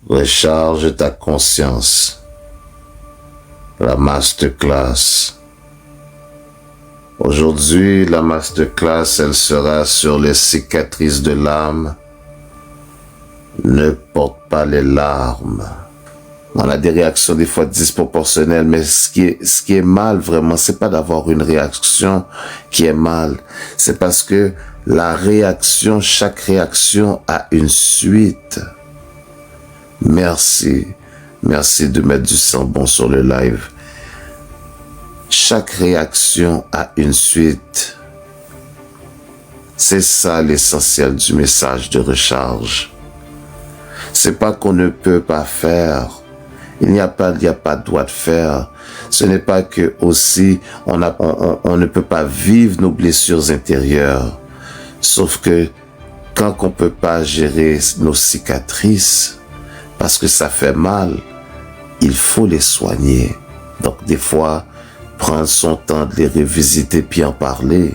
Recharge ta conscience. La masterclass. Aujourd'hui, la masterclass, elle sera sur les cicatrices de l'âme. Ne porte pas les larmes. On a des réactions des fois disproportionnelles, mais ce qui est mal vraiment, c'est pas d'avoir une réaction qui est mal. C'est parce que la réaction, chaque réaction a une suite. Merci. Merci de mettre du sang bon sur le live. Chaque réaction a une suite. C'est ça l'essentiel du message de recharge. C'est pas qu'on ne peut pas faire. Il n'y a pas de droit de faire. Ce n'est pas que aussi on ne peut pas vivre nos blessures intérieures. Sauf que quand on peut pas gérer nos cicatrices, parce que ça fait mal, il faut les soigner. Donc des fois, prendre son temps de les revisiter puis en parler.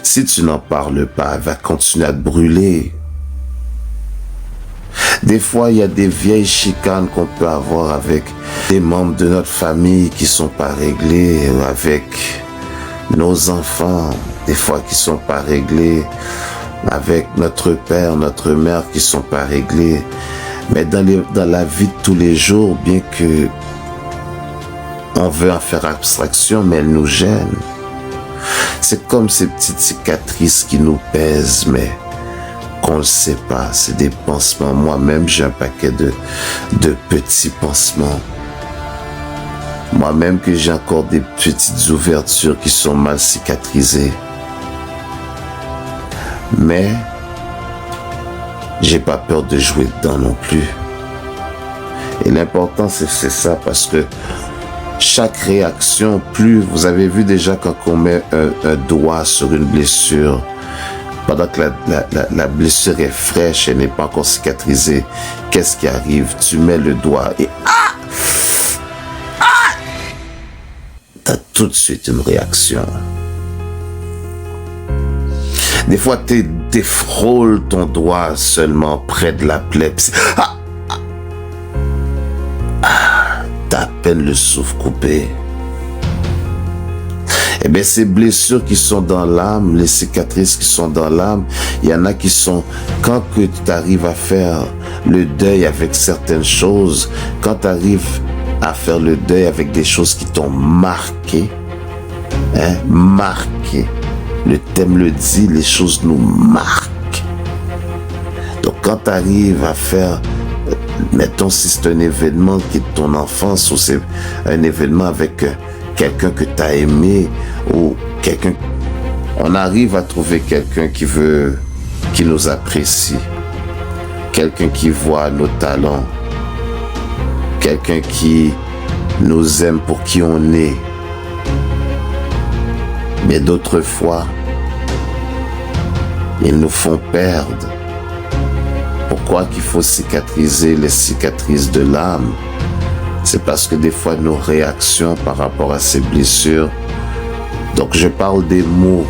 Si tu n'en parles pas, elle va continuer à te brûler. Des fois, il y a des vieilles chicanes qu'on peut avoir avec des membres de notre famille qui sont pas réglés, avec nos enfants, des fois qui sont pas réglés, avec notre père, notre mère qui sont pas réglés. Mais dans la vie de tous les jours, bien que on veut en faire abstraction, mais elles nous gênent. C'est comme ces petites cicatrices qui nous pèsent, mais qu'on ne sait pas. C'est des pansements. Moi-même, j'ai un paquet de petits pansements. Moi-même, que j'ai encore des petites ouvertures qui sont mal cicatrisées. Mais j'ai pas peur de jouer dedans non plus. Et l'important, c'est ça, parce que chaque réaction, plus vous avez vu déjà quand on met un doigt sur une blessure, pendant que la blessure est fraîche, elle n'est pas encore cicatrisée, qu'est-ce qui arrive? Tu mets le doigt et t'as tout de suite une réaction. Des fois, tu défrôles ton doigt seulement près de la plaie. T'as à peine le souffle coupé. Eh bien, ces blessures qui sont dans l'âme, les cicatrices qui sont dans l'âme, il y en a qui sont, quand que tu arrives à faire le deuil avec certaines choses, quand tu arrives à faire le deuil avec des choses qui t'ont marqué, marqué. Le thème le dit, les choses nous marquent. Donc, quand tu arrives à faire, mettons si c'est un événement qui est de ton enfance ou c'est un événement avec quelqu'un que tu as aimé ou quelqu'un, on arrive à trouver quelqu'un qui nous apprécie, quelqu'un qui voit nos talents, quelqu'un qui nous aime pour qui on est. Mais d'autres fois, ils nous font perdre. Pourquoi qu'il faut cicatriser les cicatrices de l'âme? C'est parce que des fois, nos réactions par rapport à ces blessures, donc je parle des mots,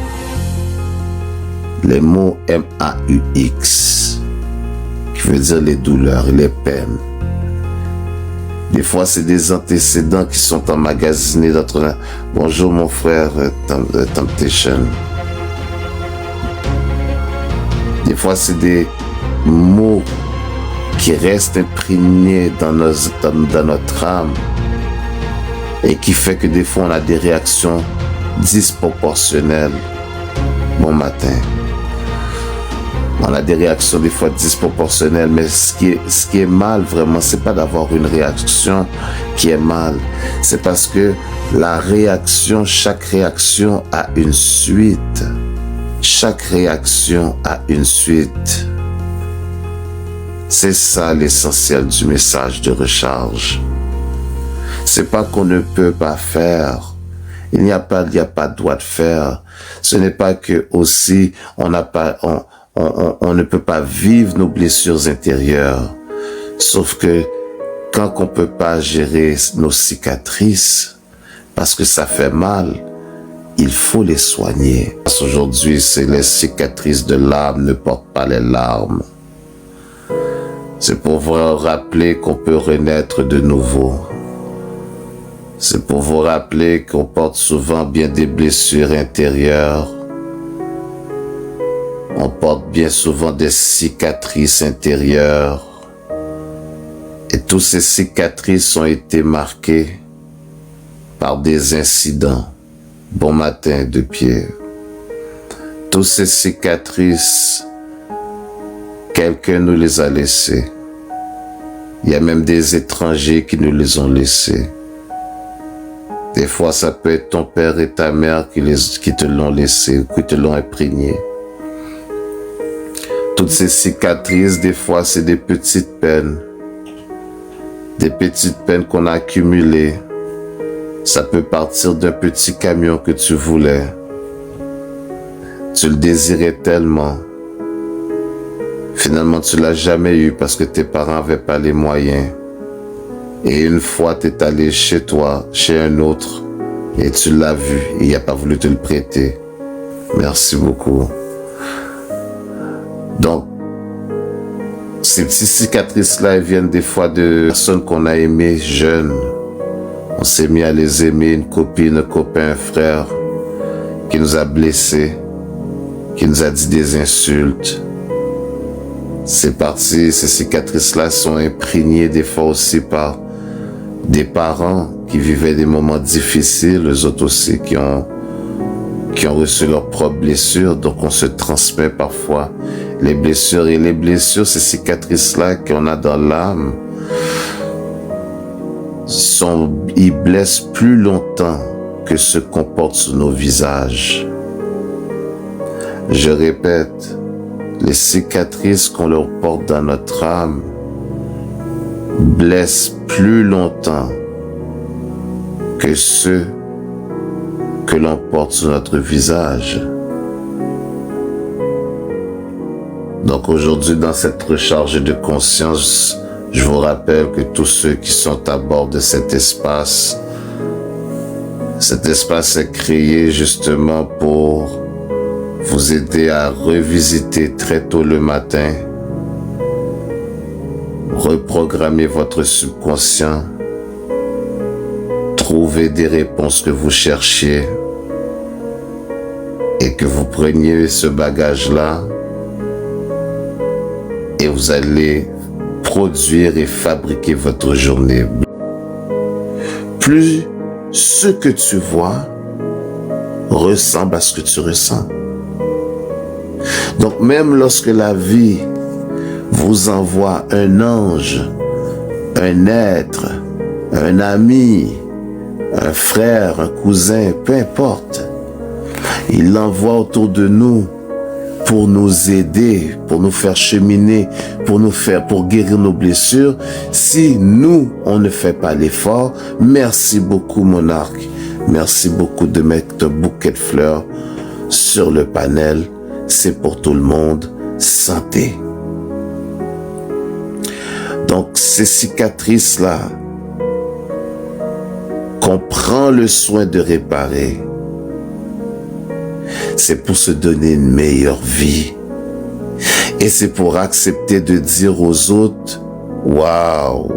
les mots M-A-U-X, qui veut dire les douleurs et les peines. Des fois, c'est des antécédents qui sont emmagasinés dans notre... Bonjour mon frère Temptation. Des fois, c'est des mots qui restent imprégnés dans notre âme et qui fait que des fois, on a des réactions disproportionnelles. Bon matin. On a des réactions des fois disproportionnelles, mais ce qui est mal vraiment, c'est pas d'avoir une réaction qui est mal. C'est parce que la réaction, chaque réaction a une suite. Chaque réaction a une suite. C'est ça l'essentiel du message de recharge. C'est pas qu'on ne peut pas faire. Il n'y a pas de droit de faire. Ce n'est pas que aussi on ne peut pas vivre nos blessures intérieures. Sauf que quand on peut pas gérer nos cicatrices, parce que ça fait mal, il faut les soigner. Parce qu'aujourd'hui, c'est les cicatrices de l'âme ne portent pas les larmes. C'est pour vous rappeler qu'on peut renaître de nouveau. C'est pour vous rappeler qu'on porte souvent bien des blessures intérieures. On porte bien souvent des cicatrices intérieures. Et toutes ces cicatrices ont été marquées par des incidents. Bon matin de pied. Toutes ces cicatrices, quelqu'un nous les a laissées. Il y a même des étrangers qui nous les ont laissées. Des fois, ça peut être ton père et ta mère qui te l'ont laissé, qui te l'ont imprégné. Toutes ces cicatrices, des fois, c'est des petites peines. Des petites peines qu'on a accumulées. Ça peut partir d'un petit camion que tu voulais. Tu le désirais tellement. Finalement, tu l'as jamais eu parce que tes parents n'avaient pas les moyens. Et une fois, tu es allé chez toi, chez un autre, et tu l'as vu, et il n'a pas voulu te le prêter. Merci beaucoup. Donc, ces petites cicatrices-là, elles viennent des fois de personnes qu'on a aimées jeunes. On s'est mis à les aimer, une copine, un copain, un frère, qui nous a blessés, qui nous a dit des insultes. C'est parti, ces cicatrices-là sont imprégnées des fois aussi par des parents qui vivaient des moments difficiles, eux autres aussi qui ont reçu leurs propres blessures. Donc on se transmet parfois les blessures. Et les blessures, ces cicatrices-là qu'on a dans l'âme, ils blessent plus longtemps que ce qu'on porte sur nos visages. Je répète, les cicatrices qu'on leur porte dans notre âme blessent plus longtemps que ceux que l'on porte sur notre visage. Donc aujourd'hui, dans cette recharge de conscience, je vous rappelle que tous ceux qui sont à bord de cet espace est créé justement pour vous aider à revisiter très tôt le matin, reprogrammer votre subconscient, trouver des réponses que vous cherchiez et que vous preniez ce bagage-là et vous allez produire et fabriquer votre journée. Plus ce que tu vois ressemble à ce que tu ressens. Donc même lorsque la vie vous envoie un ange, un être, un ami, un frère, un cousin, peu importe, il l'envoie autour de nous pour nous aider, pour nous faire cheminer, pour guérir nos blessures. Si nous, on ne fait pas l'effort, merci beaucoup monarque. Merci beaucoup de mettre un bouquet de fleurs sur le panel. C'est pour tout le monde. Santé. Donc, ces cicatrices-là, qu'on prend le soin de réparer, c'est pour se donner une meilleure vie. Et c'est pour accepter de dire aux autres, waouh,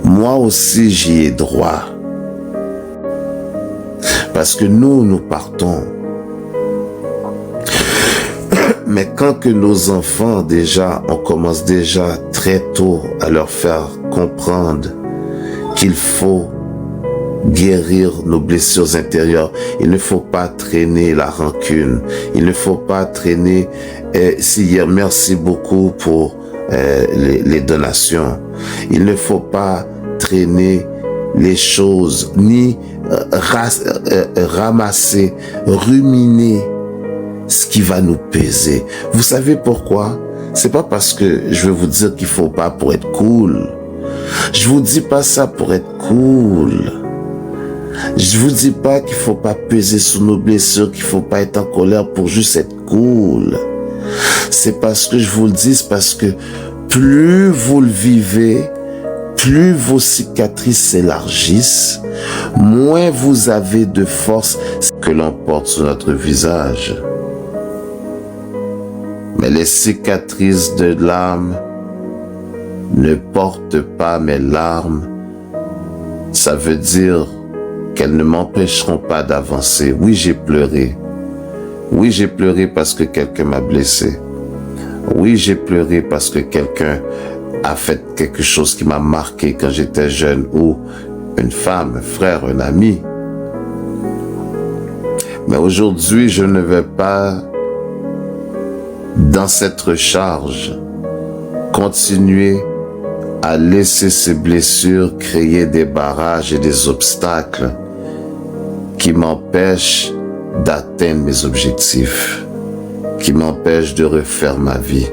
moi aussi j'y ai droit. Parce que nous partons. Mais quand que nos enfants on commence déjà très tôt à leur faire comprendre qu'il faut guérir nos blessures intérieures. Il ne faut pas traîner la rancune. Il ne faut pas traîner. Hier, merci beaucoup pour les donations. Il ne faut pas traîner les choses, ni ramasser, ruminer ce qui va nous peser. Vous savez pourquoi? C'est pas parce que je veux vous dire qu'il faut pas pour être cool. Je vous dis pas ça pour être cool. Je vous dis pas qu'il faut pas peser sur nos blessures, qu'il faut pas être en colère pour juste être cool. C'est parce que je vous le dis, c'est parce que plus vous le vivez, plus vos cicatrices s'élargissent, moins vous avez de force que l'on porte sur notre visage. Mais les cicatrices de l'âme ne portent pas mes larmes, ça veut dire qu'elles ne m'empêcheront pas d'avancer. Oui, j'ai pleuré. Oui, j'ai pleuré parce que quelqu'un m'a blessé. Oui, j'ai pleuré parce que quelqu'un a fait quelque chose qui m'a marqué quand j'étais jeune, ou une femme, un frère, un ami. Mais aujourd'hui, je ne vais pas, dans cette recharge, continuer à laisser ces blessures créer des barrages et des obstacles qui m'empêchent d'atteindre mes objectifs, qui m'empêchent de refaire ma vie.